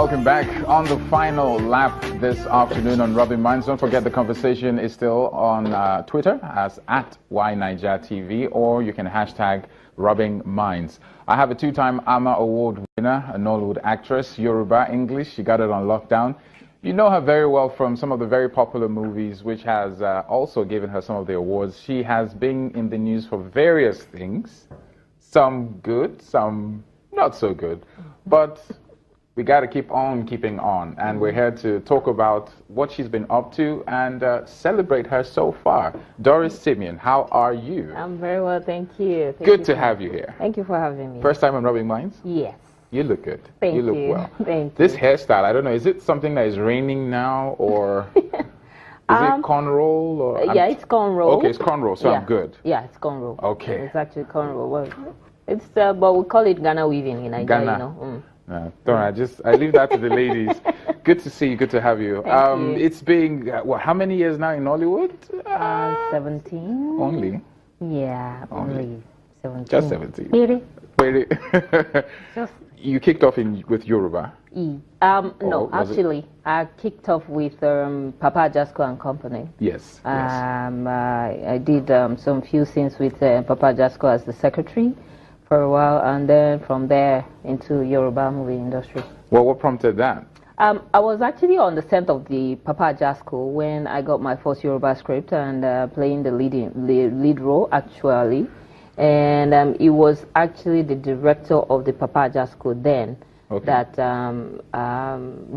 welcome back on the final lap this afternoon on Rubbing Minds. Don't forget the conversation is still on Twitter as @YNigerTV, or you can hashtag Rubbing Minds. I have a two-time AMA Award winner, a Nollywood actress, Yoruba English. She got it on lockdown. You know her very well from some of the very popular movies, which has also given her some of the awards. She has been in the news for various things, some good, some not so good, but we got to keep on keeping on, and we're here to talk about what she's been up to and celebrate her so far. Doris Simeon, how are you? I'm very well, thank you. Good to have you here. Thank you for having me. First time on Rubbing Minds? Yes. You look good. Thank you. You look well. Thank this you. hairstyle, I don't know, is it something that is raining now, or is it cornrow? Or yeah, it's cornrow. Okay, it's cornrow, so yeah. I'm good. Yeah, it's cornrow. Okay. It's actually cornrow. Well, it's but we call it Ghana weaving in Nigeria. Ghana. You know. No, don't worry, I leave that to the ladies. Good to see you. Good to have you. Thank you. It's been how many years now in Hollywood? 17. Only. Yeah, only 17. Just 17. Really? Really? Just. You kicked off with Yoruba. No, actually, I kicked off with Papa Jasco and Company. Yes. I did some few scenes with Papa Jasco as the secretary for a while, and then from there into Yoruba movie industry. Well, what prompted that? I was actually on the set of the Papa Jasco when I got my first Yoruba script and playing the lead role actually, and it was actually the director of the Papa Jasco then that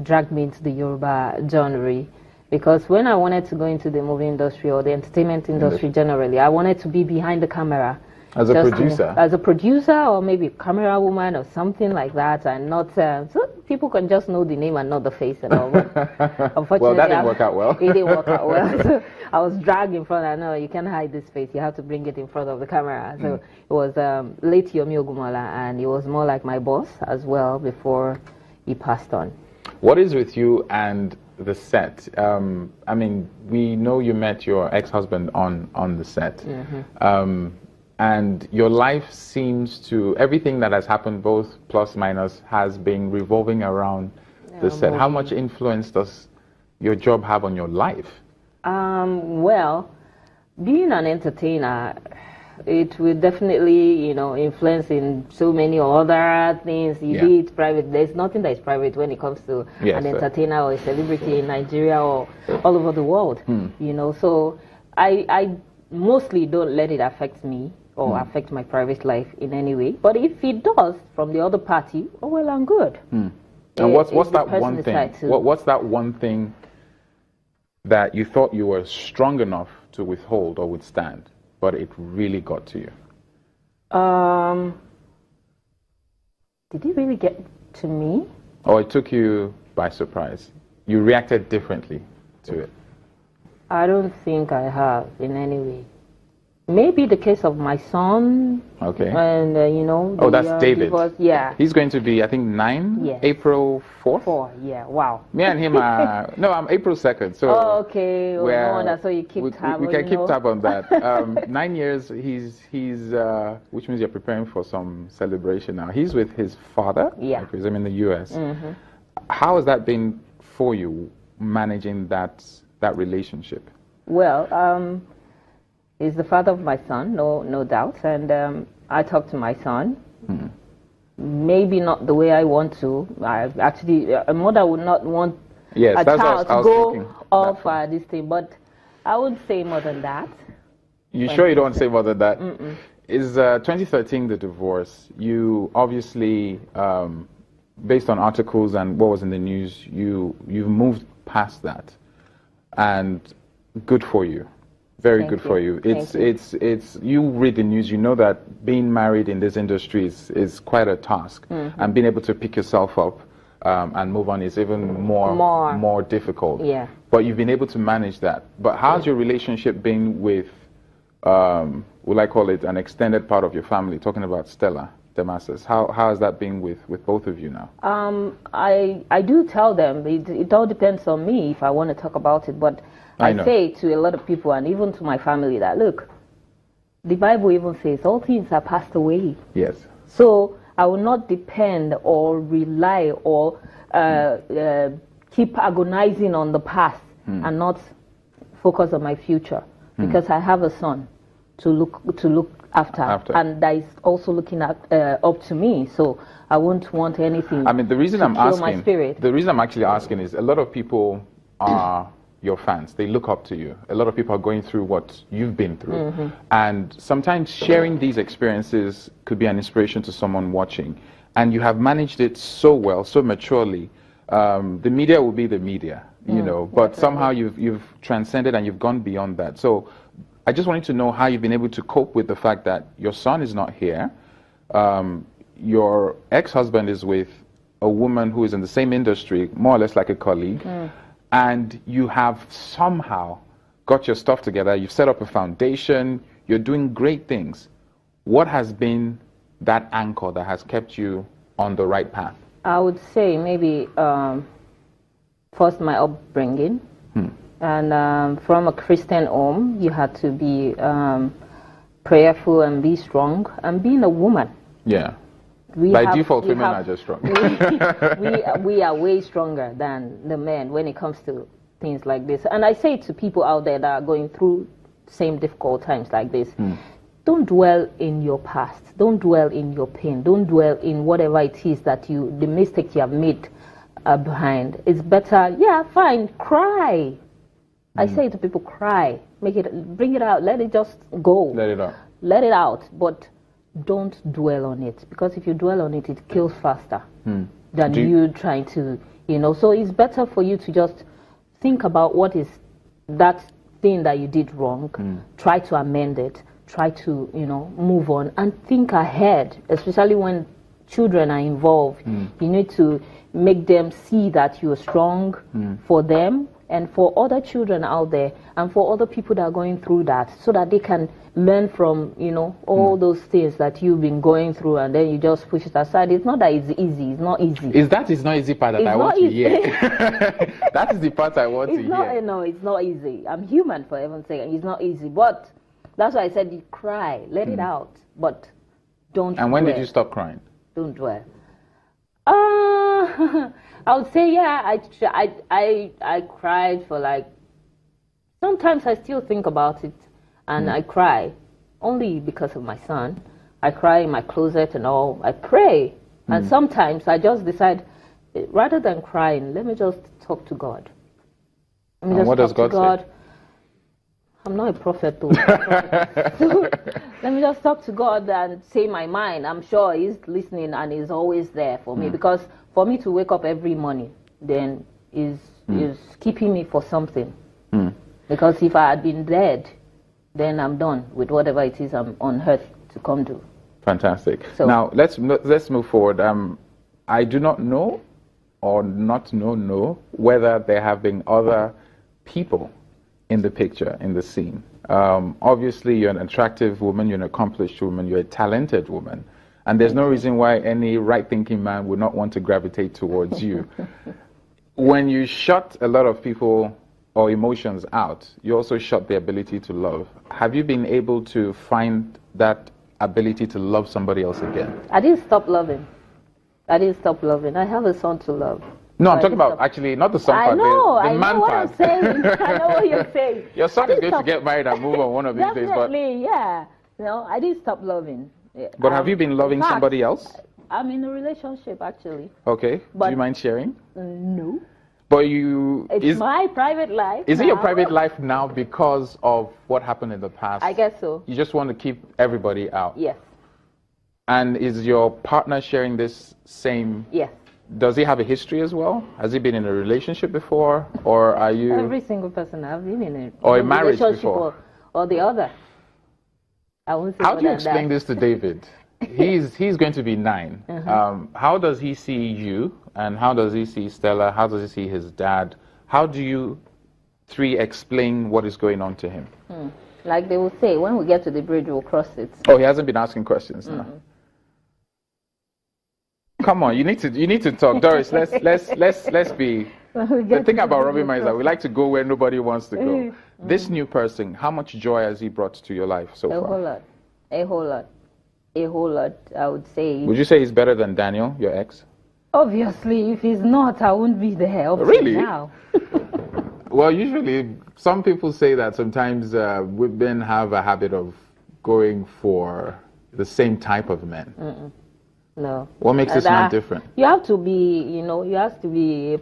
dragged me into the Yoruba genre. Because when I wanted to go into the movie industry or the entertainment industry generally, I wanted to be behind the camera. As a producer? As a producer, or maybe camera woman or something like that, and not so people can just know the name and not the face and all. Unfortunately, well, that didn't work out well. It didn't work out well. So I was dragged in front. I know you can't hide this face. You have to bring it in front of the camera. So it was late Yomi Ogumola, and he was more like my boss as well before he passed on. What is with you and the set? I mean, we know you met your ex-husband on the set. Mm-hmm. And your life seems to, everything that has happened, both plus minus, has been revolving around the set. How much influence does your job have on your life? Well, being an entertainer, it will definitely, influence in so many other things. You be it private. There's nothing that is private when it comes to an entertainer or a celebrity in Nigeria or all over the world. So I mostly don't let it affect me or affect my private life in any way. But if it does from the other party, oh well, I'm good. And what's that one thing? What's that one thing that you thought you were strong enough to withhold or withstand, but it really got to you? Did it really get to me? Or it took you by surprise? You reacted differently to it? I don't think I have in any way. Maybe the case of my son. Okay. And, oh, that's David. Divorce. Yeah. He's going to be, I think, 9? Yes. April 4th? 4, yeah. Wow. Me and him are... No, I'm April 2nd. So okay. Oh, no wonder. So you keep tab. We can keep tab on that. 9 years, he's which means you're preparing for some celebration now. He's with his father, I presume, in the U.S. Mm-hmm. How has that been for you, managing that relationship? Well, he's the father of my son, no doubt, and I talk to my son. Maybe not the way I want to. A mother would not want a child to go off this thing, but I would say more than that. You sure you don't want to say more than that? Is 2013 the divorce? You obviously, based on articles and what was in the news, you've moved past that, and good for you. Very good for you. It's you read the news, you know that being married in this industry is quite a task, and being able to pick yourself up and move on is even more difficult. Yeah. But you've been able to manage that. But how's your relationship been with, will I call it, an extended part of your family? Talking about Stella Damascus, how has that been with both of you now? I do tell them it all depends on me if I want to talk about it, but I say to a lot of people and even to my family that, look, the Bible even says all things are passed away. Yes. So I will not depend or rely or keep agonizing on the past and not focus on my future, because I have a son to look after. And that is also looking up to me. So I won't want anything. I mean, the reason I'm asking, my spirit. The reason I'm actually asking is a lot of people are your fans. They look up to you. A lot of people are going through what you've been through. And sometimes sharing these experiences could be an inspiration to someone watching. And you have managed it so well, so maturely. The media will be the media, you know, but somehow you've transcended and you've gone beyond that. So I just wanted to know how you've been able to cope with the fact that your son is not here. Your ex-husband is with a woman who is in the same industry, more or less like a colleague. And you have somehow got your stuff together. You've set up a foundation. You're doing great things. What has been that anchor that has kept you on the right path? I would say maybe first my upbringing. And from a Christian home, you had to be prayerful and be strong. And being a woman. Yeah. By default, women are just strong. we are way stronger than the men when it comes to things like this. And I say to people out there that are going through same difficult times like this, don't dwell in your past. Don't dwell in your pain. Don't dwell in whatever it is that the mistake you have made behind. It's better, yeah, fine, cry. I say to people, cry. Bring it out. Let it just go. Let it out. Let it out. But don't dwell on it, because if you dwell on it, it kills faster than you trying to, you know. So it's better for you to just think about what is that thing that you did wrong, try to amend it, try to, you know, move on and think ahead, especially when children are involved. You need to make them see that you're strong for them and for other children out there and for other people that are going through that, so that they can learn from, you know, all those things that you've been going through, and then you just push it aside. It's not that it's easy. It's not easy. It's not easy part that I want to hear. That is the part I want to hear. No, it's not easy. I'm human, for heaven's sake. It's not easy. But that's why I said you cry. Let it out. But don't And when did you stop crying? Don't dwell. I would say, yeah, I cried for like, sometimes I still think about it. And I cry only because of my son. I cry in my closet and all. I pray. And sometimes I just decide, rather than crying, let me just talk to God. And what does God say? I'm not a prophet, though. So let me just talk to God and say my mind. I'm sure He's listening and He's always there for me. Because for me to wake up every morning, then is keeping me for something. Because if I had been dead, then I'm done with whatever it is I'm on earth to come do. Fantastic. So now let's move forward. I do not know or not know whether there have been other people in the picture, in the scene. Obviously, you're an attractive woman, you're an accomplished woman, you're a talented woman, and there's no reason why any right-thinking man would not want to gravitate towards you. When you shut a lot of people or emotions out, you also shut the ability to love. Have you been able to find that ability to love somebody else again? I didn't stop loving. I have a son to love. No, I'm talking about actually not the son part, the man part. I'm saying. I know what you're saying. Your son is going to get married and move on one of these days. Definitely, yeah. No, I didn't stop loving. But have you been loving somebody else? I'm in a relationship, actually. Okay. Do you mind sharing? No. But it's my private life. Is it your private life now because of what happened in the past? I guess so. You just want to keep everybody out? Yes. And is your partner sharing this same? Yes. Does he have a history as well? Has he been in a relationship before? Or are you? Every single person I've been in a marriage before? Or the other. I won't say. How do you explain this to David? He's going to be 9. How does he see you? And how does he see Stella? How does he see his dad? How do you 3 explain what is going on to him? Like they will say, when we get to the bridge, we'll cross it. Oh, he hasn't been asking questions now. Come on, you need to talk, Doris. Let's be. The thing about Robbie is that we like to go where nobody wants to go. This new person, how much joy has he brought to your life so far? A whole lot. a whole lot, I would say. Would you say he's better than Daniel, your ex? Obviously, if he's not, I won't be there up Really? now. Well, usually, some people say that sometimes women have a habit of going for the same type of men. No. What makes this man different? You have to be, you have to be